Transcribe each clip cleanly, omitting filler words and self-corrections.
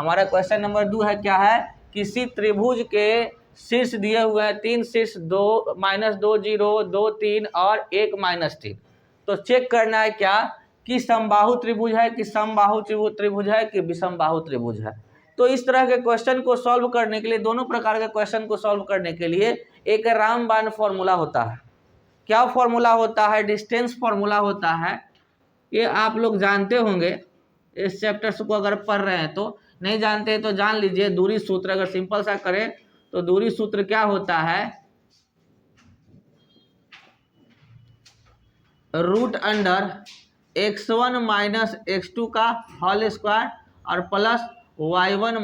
हमारा question number 2 है, क्या है, किसी त्रिभुज के शीर्ष दिए हुए हैं 3 शीर्ष, 2 -2 0 2 3 और 1 -3। तो चेक करना है क्या कि समबाहु त्रिभुज है कि समबाहु त्रिभुज है कि विषमबाहु त्रिभुज है। तो इस तरह के क्वेश्चन को सॉल्व करने के लिए, दोनों प्रकार के क्वेश्चन को सॉल्व करने के लिए एक रामबाण फॉर्मूला होता है। क्या फॉर्मूला होता है? डिस्टेंस फॉर्मूला होता है। ये आप लोग जानते होंगे, इस चैप्टर को अगर पढ़ रहे हैं तो। नहीं जानते तो जान लीजिए, दूरी सूत्र अगर सिंपल सा करें तो दूरी सूत्र क्या होता है, √x1 - x2 का होल स्क्वायर और प्लस y1 -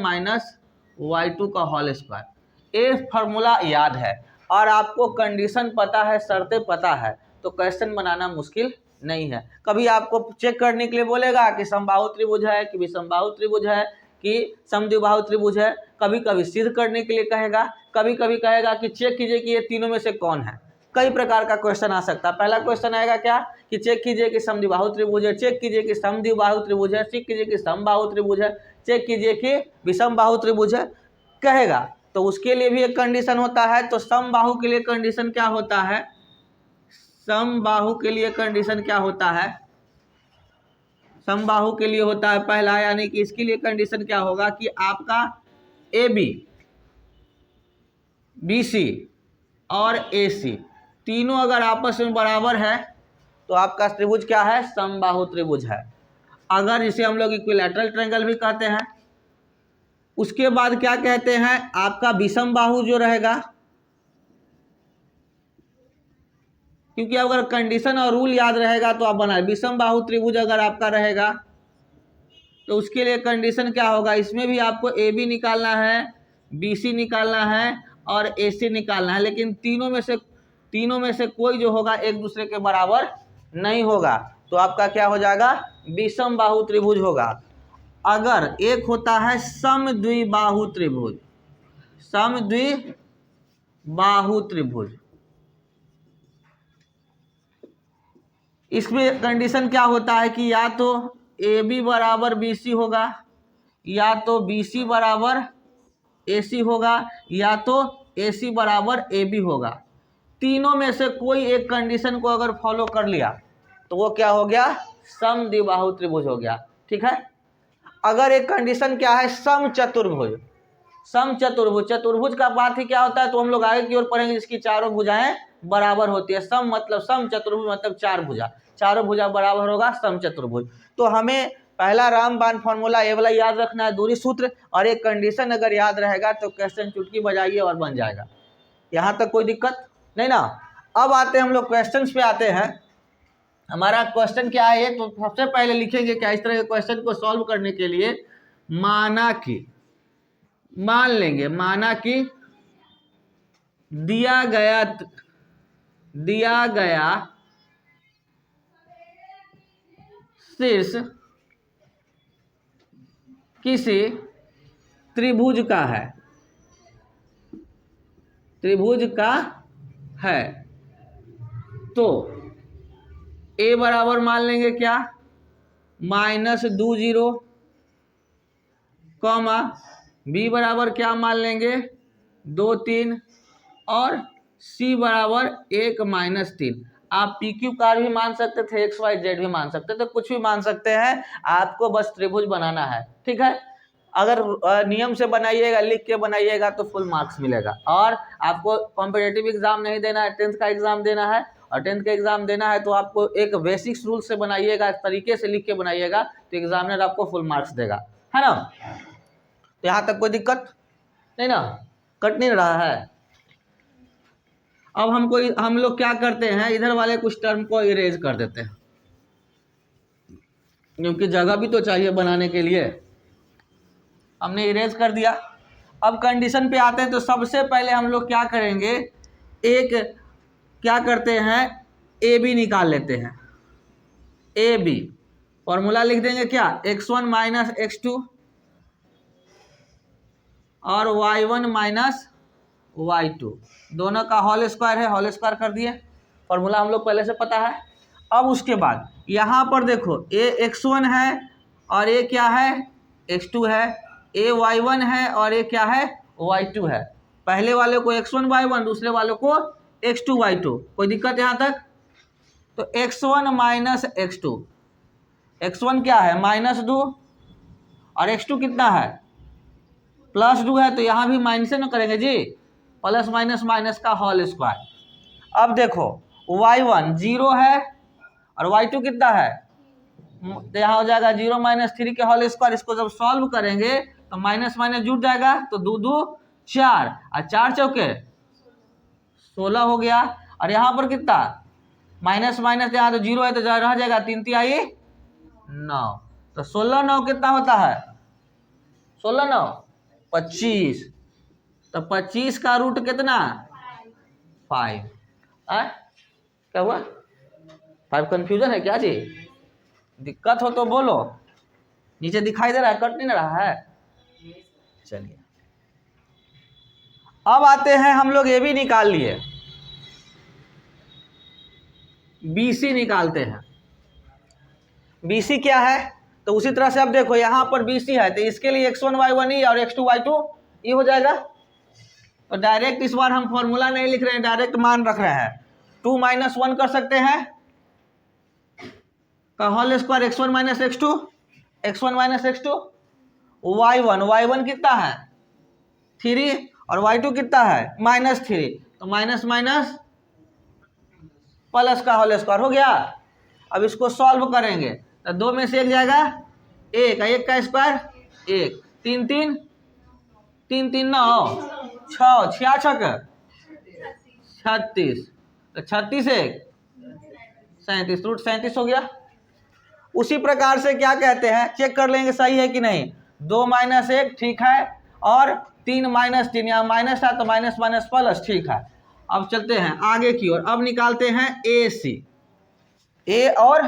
y2 का होल स्क्वायर। ये फार्मूला याद है और आपको कंडीशन पता है, शर्तें पता है, तो क्वेश्चन बनाना मुश्किल नहीं है। कभी आपको चेक करने के लिए बोलेगा कि समबाहु त्रिभुज है कि विषमबाहु त्रिभुज है कि समद्विबाहु त्रिभुज है, कभी कभी सिद्ध करने के लिए कहेगा, कभी कभी कहेगा कि चेक कीजिए कि ये तीनों में से कौन है। कई प्रकार का क्वेश्चन आ सकता है। पहला क्वेश्चन आएगा क्या कि चेक कीजिए कि समद्विबाहु त्रिभुज है, चेक कीजिए कि समद्विबाहु त्रिभुज है, चेक कीजिए कि समबाहु त्रिभुज है, चेक कीजिए कि विषमबाहु त्रिभुज है, कहेगा। तो उसके लिए भी एक कंडीशन होता है। तो समबाहु के लिए कंडीशन क्या होता है, समबाहु के लिए कंडीशन क्या होता है, समबाहु के लिए होता है पहला, यानी कि इसके लिए कंडीशन क्या होगा कि आपका AB, BC और AC तीनों अगर आपस में बराबर है तो आपका त्रिभुज क्या है, समबाहु त्रिभुज है। अगर इसे हम लोग इक्विलैटरल ट्रायंगल भी कहते हैं। उसके बाद क्या कहते हैं, आपका विषमबाहु जो रहेगा, क्योंकि अगर कंडीशन और रूल याद रहेगा तो आप बनाए। विषमबाहु त्रिभुज अगर आपका रहेगा तो उसके लिए कंडीशन क्या होगा, इसमें भी आपको AB निकालना है, BC निकालना है और AC निकालना है, लेकिन तीनों में से कोई जो होगा एक दूसरे के बराबर नहीं होगा। तो आपका क्या हो जाएगा, विषमबाहु त्रिभुज होगा। अगर एक होता है समद्विबाहु त्रिभुज, समद्विबाहु त्रिभुज, इसमें कंडीशन क्या होता है कि या तो AB बराबर BC होगा, या तो BC बराबर AC होगा, या तो AC बराबर AB होगा। तीनों में से कोई एक कंडीशन को अगर फॉलो कर लिया तो वो क्या हो गया, समद्विबाहु त्रिभुज हो गया। ठीक है। अगर एक कंडीशन क्या है, समचतुर्भुज, समचतुर्भुज, चतुर्भुज का बात ही क्या होता है तो हम लोग आगे की ओर पढ़ेंगे, जिसकी चारों भुजाएं बराबर होती है। सम मतलब सम, चतुर्भुज मतलब चार भुजा, चारों भुजा बराबर होगा समचतुर्भुज। तो हमें पहला रामबाण फॉर्मूला ये वाला याद रखना है, दूरी सूत्र, और एक कंडीशन अगर याद रहेगा तो क्वेश्चन चुटकी बजाइए और बन जाएगा। यहाँ तक कोई दिक्कत नहीं ना। अब आते हैं हम लोग क्वेश्चन पे आते हैं। हमारा क्वेश्चन क्या है, तो सबसे पहले लिखेंगे क्या, इस तरह के क्वेश्चन को सॉल्व करने के लिए माना कि, मान लेंगे माना कि दिया गया शीर्ष किसी त्रिभुज का है, त्रिभुज का है, तो A बराबर मान लेंगे क्या, -2 0, कॉमा B बराबर क्या मान लेंगे 2 3 और C बराबर 1 -3। आप PQ कार भी मान सकते थे, XYZ भी मान सकते थे, कुछ भी मान सकते हैं, आपको बस त्रिभुज बनाना है। ठीक है। अगर नियम से बनाइएगा, लिख के बनाइएगा तो फुल मार्क्स मिलेगा। और आपको कॉम्पिटिटिव एग्जाम नहीं देना है, 10th का एग्जाम देना है, और 10th का एग्जाम देना है तो आपको एक बेसिक्स रूल से बनाइएगा, तरीके से लिख के बनाइएगा तो एग्जामिनर आपको फुल मार्क्स देगा, है ना। तो यहाँ तक कोई दिक्कत नहीं ना, कट नहीं रहा है। अब हम लोग क्या करते हैं, इधर वाले कुछ टर्म को इरेज कर देते हैं, क्योंकि जगह भी तो चाहिए बनाने के लिए। हमने इरेज कर दिया। अब कंडीशन पे आते हैं। तो सबसे पहले हम लोग क्या करेंगे, एक क्या करते हैं, AB निकाल लेते हैं। AB फॉर्मूला लिख देंगे क्या, x1 - x2 और y1 - y2, दोनों का होल स्क्वायर है, होल स्क्वायर कर दिए। फॉर्मूला हम लोग पहले से पता है। अब उसके बाद यहाँ पर देखो, ये x1 है और ये क्या है, x2 है। ए y1 है और ये क्या है y2 है। पहले वाले को x1 y1, दूसरे वाले को x2 y2। कोई दिक्कत यहाँ तक? तो x1 माइनस x2, x1 क्या है -2 और x2 कितना है +2 है, तो यहाँ भी माइनस में करेंगे जी, प्लस माइनस माइनस का होल स्क्वायर। अब देखो y1 0 है और y2 कितना है, तो यहाँ हो जाएगा 0 - 3 के होल स्क्वायर। इसको जब सॉल्व करेंगे तो माइनस माइनस जुट जाएगा, तो 2 2 4 और 4 चौके 16 हो गया। और यहाँ पर कितना माइनस माइनस, यहाँ तो 0 है तो रह जाएगा 3 3 9, तो 16 9 कितना होता है, 16 9 25, तो 25 का रूट कितना 5। क्या हुआ 5? कंफ्यूजन है क्या जी? दिक्कत हो तो बोलो। नीचे दिखाई दे रहा है, कट नहीं रहा है? चलिए अब आते हैं हम लोग, ये भी निकाल लिए, BC निकालते हैं। BC क्या है? तो उसी तरह से अब देखो यहाँ पर BC है तो इसके लिए x1 y1 e और x2 y2 e हो जाएगा। तो डायरेक्ट इस बार हम फॉर्मूला नहीं लिख रहे हैं, डायरेक्ट मान रख रहे हैं। 2 - 1 कर सकते हैं का whole square x1 - x2, x1 - x2, y1 कितना है 3 और y2 कितना है -3, तो माइनस माइनस प्लस का होल स्क्वायर हो गया। अब इसको सॉल्व करेंगे तो 2 में से 1 जाएगा 1, 1 का स्क्वायर 1, 3 3 3 3 9 6 6 36, तो 36 1 37, रूट 37 हो गया। उसी प्रकार से क्या कहते हैं, चेक कर लेंगे सही है कि नहीं। 2 - 1 ठीक है, और 3 - 3, यहाँ माइनस था तो माइनस माइनस प्लस ठीक है। अब चलते हैं आगे की ओर। अब निकालते हैं AC, A और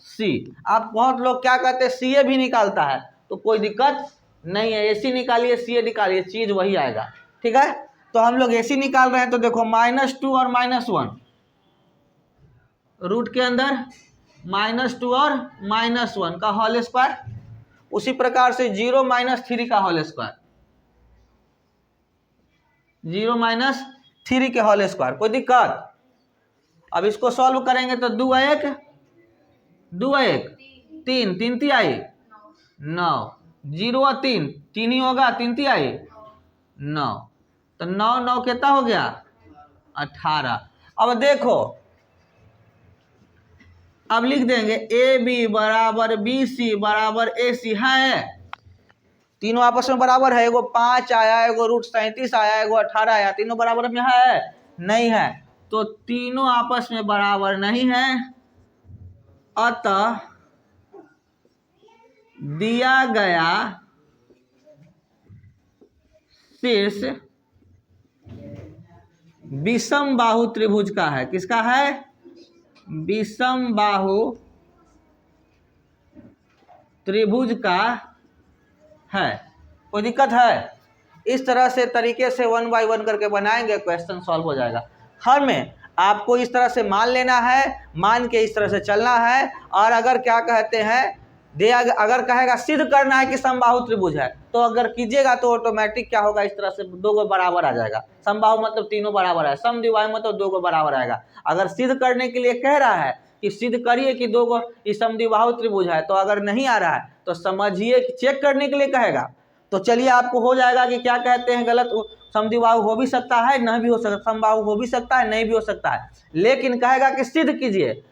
C। आप बहुत लोग क्या कहते हैं CA भी निकालता है, तो कोई दिक्कत नहीं है, AC निकालिए CA निकालिए, चीज वही आएगा। ठीक है, तो हम लोग AC निकाल रहे हैं, तो देखो -2 और -1 रूट के अंदर -2 और -1 का होल स्क्वायर। उसी प्रकार से 0 - 3 का होल स्क्वायर, 0 - 3 के होल स्क्वायर। कोई दिक्कत? अब इसको सॉल्व करेंगे तो 2 1 2 1 3 3 3 9, 0 और 3 3 ही होगा, 3 3 9, तो 9 9 कितना हो गया 18। अब देखो, अब लिख देंगे AB बराबर BC बराबर AC है, तीनों आपस में बराबर है। एगो 5 आया, एगो रूट 37 आया, एगो 18 आया, तीनों बराबर में है नहीं है, तो तीनों आपस में बराबर नहीं है। अतः दिया गया शीर्ष विषम बाहु त्रिभुज का है। किसका है? विषम बाहु त्रिभुज का है। कोई दिक्कत है? इस तरह से तरीके से 1 बाय 1 करके बनाएंगे, क्वेश्चन सॉल्व हो जाएगा। हर में आपको इस तरह से मान लेना है, मान के इस तरह से चलना है। और अगर क्या कहते हैं, अगर कहेगा सिद्ध करना है कि समबाहु त्रिभुज है, तो अगर कीजिएगा तो ऑटोमेटिक क्या होगा, इस तरह से 2 गो बराबर आ जाएगा। समबाहु मतलब तीनों बराबर है, समद्विबाहु मतलब 2 गो बराबर आएगा। अगर सिद्ध करने के लिए कह रहा है कि सिद्ध करिए कि 2 गो इस समद्विबाहु त्रिभुज है, तो अगर नहीं आ रहा है तो समझिए कि चेक करने के लिए कहेगा, तो चलिए आपको हो जाएगा कि क्या कहते हैं गलत, समद्विबाहु हो भी सकता है, नहीं भी हो सकता, समबाहु हो भी सकता है, नहीं भी हो सकता है, लेकिन कहेगा कि सिद्ध कीजिए।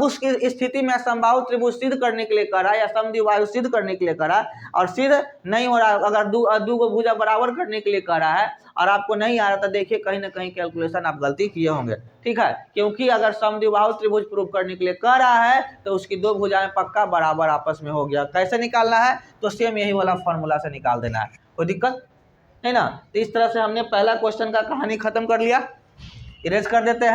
उस स्थिति में समबाहु त्रिभुज सिद्ध करने के लिए करा या समद्विबाहु सिद्ध करने के लिए करा और सिद्ध नहीं हो रहा, अगर दो गो भुजा बराबर करने के लिए करा है और आपको नहीं आ रहा, तो देखिए कहीं ना कहीं कैलकुलेशन आप गलती किए होंगे। ठीक है, क्योंकि अगर समद्विबाहु त्रिभुज प्रूव करने के लिए कर रहा है तो उसकी 2 भुजाएं पक्का बराबर आपस में हो गया। कैसे निकालना है, तो सेम यही वाला फॉर्मूला से निकाल देना है, कोई दिक्कत है ना। तो इस तरह से हमने पहला क्वेश्चन का कहानी खत्म कर लिया, इरेज कर देते हैं।